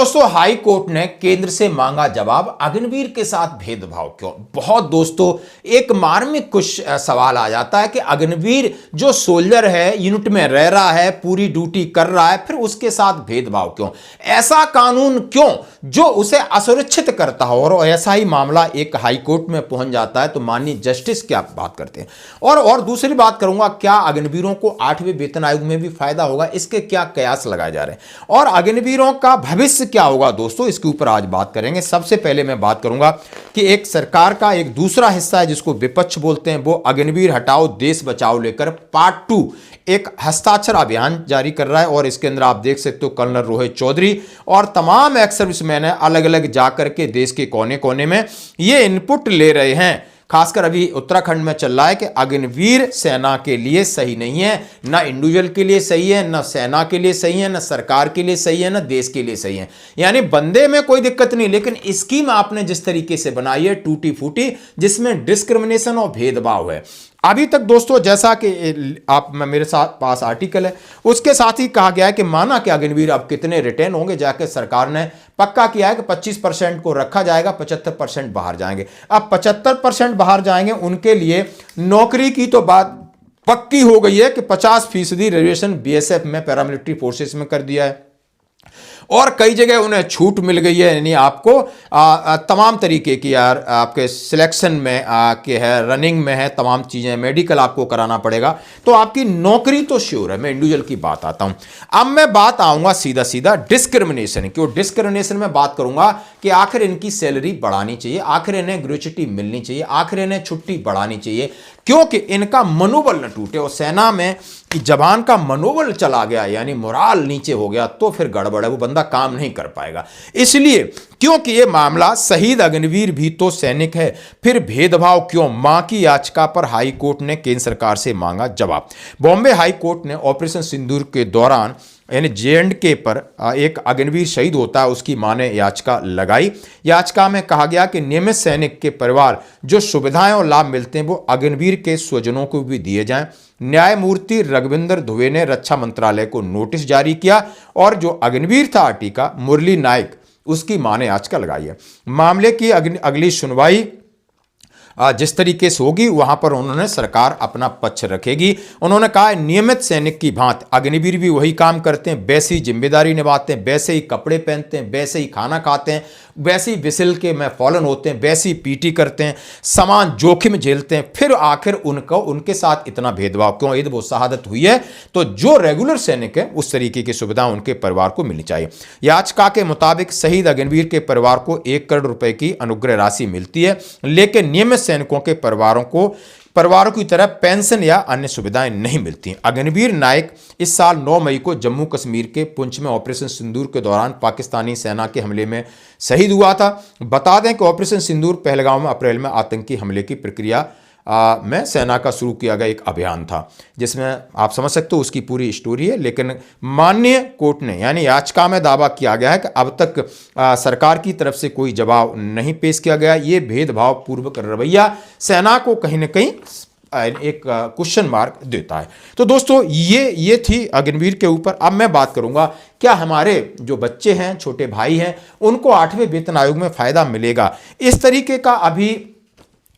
दोस्तों high court ने केंद्र से मांगा जवाब, अग्निवीर के साथ भेदभाव क्यों। बहुत दोस्तों एक मार्मिक कुछ सवाल आ जाता है कि अग्निवीर जो सोल्जर है, यूनिट में रह रहा है, पूरी ड्यूटी कर रहा है, फिर उसके साथ भेदभाव क्यों, ऐसा कानून क्यों जो उसे असुरक्षित करता हो। और ऐसा ही मामला एक हाई कोर्ट में पहुंच जाता है तो माननीय जस्टिस क्या बात करते हैं। और दूसरी बात करूंगा, क्या अग्निवीरों को 8वें वेतन आयोग में भी फायदा होगा, इसके क्या कयास लगाए जा रहे हैं और अग्निवीरों का भविष्य क्या होगा दोस्तों, इसके ऊपर आज बात करेंगे। सबसे पहले मैं बात करूंगा कि एक सरकार का एक दूसरा हिस्सा है जिसको विपक्ष बोलते हैं, वो अग्निवीर हटाओ देश बचाओ लेकर पार्ट 2 एक हस्ताक्षर अभियान जारी कर रहा है। और इसके अंदर आप देख सकते हो कर्नल रोहित चौधरी और तमाम एक्स सर्विसमैन है, अलग अलग जाकर के देश के कोने कोने में ये इनपुट ले रहे हैं। खासकर अभी उत्तराखंड में चल रहा है कि अग्निवीर सेना के लिए सही नहीं है, ना इंडिविजुअल के लिए सही है, ना सेना के लिए सही है, ना सरकार के लिए सही है, ना देश के लिए सही है। यानी बंदे में कोई दिक्कत नहीं, लेकिन स्कीम आपने जिस तरीके से बनाई है टूटी फूटी, जिसमें डिस्क्रिमिनेशन और भेदभाव है। अभी तक दोस्तों जैसा कि आप मेरे साथ पास आर्टिकल है उसके साथ ही कहा गया है कि माना कि अग्निवीर अब कितने रिटेन होंगे, जाके सरकार ने पक्का किया है कि 25% को रखा जाएगा, 75% बाहर जाएंगे। अब 75% बाहर जाएंगे, उनके लिए नौकरी की तो बात पक्की हो गई है कि 50% रिजर्वेशन बीएसएफ में, पैरामिलिट्री फोर्सेस में कर दिया है और कई जगह उन्हें छूट मिल गई है। यानी आपको तमाम तरीके की यार आपके सिलेक्शन में के है, रनिंग में है, तमाम चीज़ें, मेडिकल आपको कराना पड़ेगा, तो आपकी नौकरी तो श्योर है। मैं इंडिविजुअल की बात आता हूं। अब मैं बात आऊंगा सीधा सीधा डिस्क्रिमिनेशन की। डिस्क्रिमिनेशन में बात करूंगा कि आखिर इनकी सैलरी बढ़ानी चाहिए, आखिर इन्हें ग्रेच्युटी मिलनी चाहिए, आखिर इन्हें छुट्टी बढ़ानी चाहिए, क्योंकि इनका मनोबल न टूटे। और सेना में कि जवान का मनोबल चला गया, यानी मोराल नीचे हो गया, तो फिर गड़बड़ है, वो बंदा काम नहीं कर पाएगा। इसलिए क्योंकि ये मामला शहीद अग्निवीर भी तो सैनिक है, फिर भेदभाव क्यों, मां की याचिका पर हाई कोर्ट ने केंद्र सरकार से मांगा जवाब। बॉम्बे हाई कोर्ट ने ऑपरेशन सिंदूर के दौरान यानी J&K पर एक अग्निवीर शहीद होता है, उसकी मां ने याचिका लगाई। याचिका में कहा गया कि नियमित सैनिक के परिवार जो सुविधाएं और लाभ मिलते हैं वो अग्निवीर के स्वजनों को भी दिए जाएं। न्यायमूर्ति रघविंदर दुबे ने रक्षा मंत्रालय को नोटिस जारी किया और जो अग्निवीर था आरटी का मुरली नाइक, उसकी मां ने याचिका लगाई है। मामले की अगली सुनवाई जिस तरीके से होगी वहां पर उन्होंने सरकार अपना पक्ष रखेगी। उन्होंने कहा नियमित सैनिक की भांति अग्निवीर भी वही काम करते हैं, वैसे ही जिम्मेदारी निभाते हैं, वैसे ही कपड़े पहनते हैं, वैसे ही खाना खाते हैं, वैसे ही विसिल के में फॉलन होते हैं, वैसे ही पीटी करते हैं, समान जोखिम झेलते हैं। फिर आखिर उनके साथ इतना भेदभाव क्यों। यदि वो शहादत हुई है तो जो रेगुलर सैनिक है उस तरीके की सुविधा उनके परिवार को मिलनी चाहिए। याचिका के मुताबिक शहीद अग्निवीर के परिवार को 1 करोड़ रुपए की अनुग्रह राशि मिलती है, लेकिन नियमित सैनिकों के परिवारों की तरह पेंशन या अन्य सुविधाएं नहीं मिलती। अग्निवीर नायक इस साल 9 मई को जम्मू कश्मीर के पुंछ में ऑपरेशन सिंदूर के दौरान पाकिस्तानी सेना के हमले में शहीद हुआ था। बता दें कि ऑपरेशन सिंदूर पहलगाम में अप्रैल में आतंकी हमले की प्रक्रिया में सेना का शुरू किया गया एक अभियान था, जिसमें आप समझ सकते हो उसकी पूरी स्टोरी है। लेकिन माननीय कोर्ट ने यानी याचिका में दावा किया गया है कि अब तक सरकार की तरफ से कोई जवाब नहीं पेश किया गया। ये भेदभाव पूर्वक रवैया सेना को कहीं ना कहीं एक क्वेश्चन मार्क देता है। तो दोस्तों ये थी अग्निवीर के ऊपर। अब मैं बात करूंगा क्या हमारे जो बच्चे हैं, छोटे भाई हैं, उनको 8वें वेतन आयोग में फायदा मिलेगा। इस तरीके का अभी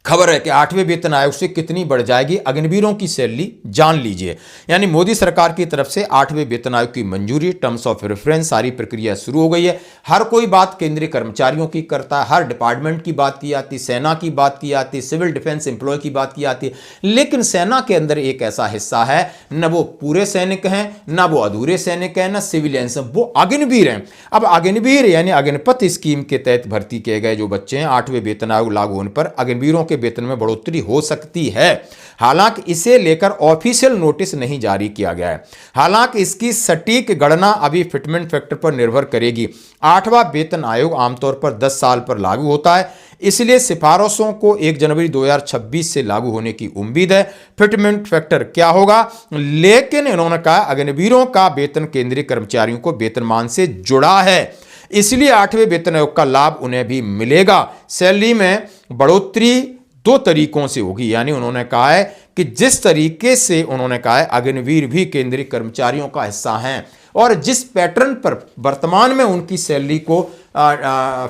खबर है कि 8वें वेतन आयोग से कितनी बढ़ जाएगी अग्निवीरों की सैलरी, जान लीजिए। यानी मोदी सरकार की तरफ से 8वें वेतन आयोग की मंजूरी, टर्म्स ऑफ रेफरेंस, सारी प्रक्रिया शुरू हो गई है। हर कोई बात केंद्रीय कर्मचारियों की करता है, हर डिपार्टमेंट की बात की आती, सेना की बात की आती, सिविल डिफेंस एम्प्लॉय की बात की आती। लेकिन सेना के अंदर एक ऐसा हिस्सा है, न वो पूरे सैनिक हैं, न वो अधूरे सैनिक हैं, न सिविलियंस हैं, वो अग्निवीर हैं। अब अग्निवीर यानी अग्निपथ स्कीम के तहत भर्ती किए गए जो बच्चे हैं, 8वें वेतन आयोग लागू होने पर अग्निवीरों के वेतन में बढ़ोतरी हो सकती है। हालांकि इसे लेकर ऑफिशियल नोटिस नहीं जारी किया गया है। हालांकि इसकी सटीक गणना अभी फिटमेंट फैक्टर पर निर्भर करेगी। 8वां वेतन आयोग आमतौर पर 10 साल पर लागू होता है, इसलिए सिफारिशों को 1 जनवरी 2026 से लागू होने की उम्मीद है। फिटमेंट फैक्टर क्या होगा, लेकिन इन्होंने कहा अग्निवीरों का वेतन केंद्रीय कर्मचारियों को वेतनमान से जुड़ा है, इसलिए 8वें वेतन आयोग का लाभ उन्हें भी मिलेगा। सैलरी में बढ़ोतरी 2 तरीकों से होगी। यानी उन्होंने कहा है कि जिस तरीके से उन्होंने कहा है अग्निवीर भी केंद्रीय कर्मचारियों का हिस्सा हैं, और जिस पैटर्न पर वर्तमान में उनकी सैलरी को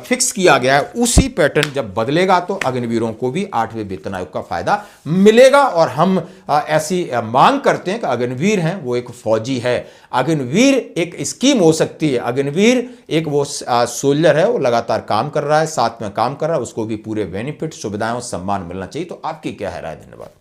फिक्स किया गया है, उसी पैटर्न जब बदलेगा तो अग्निवीरों को भी 8वें वेतन आयोग का फायदा मिलेगा। और हम ऐसी मांग करते हैं कि अग्निवीर हैं वो एक फौजी है, अग्निवीर एक स्कीम हो सकती है, अग्निवीर एक वो सोल्जर है, वो लगातार काम कर रहा है, साथ में काम कर रहा है, उसको भी पूरे बेनिफिट, सुविधाएं और सम्मान मिलना चाहिए। तो आपकी क्या है राय? धन्यवाद।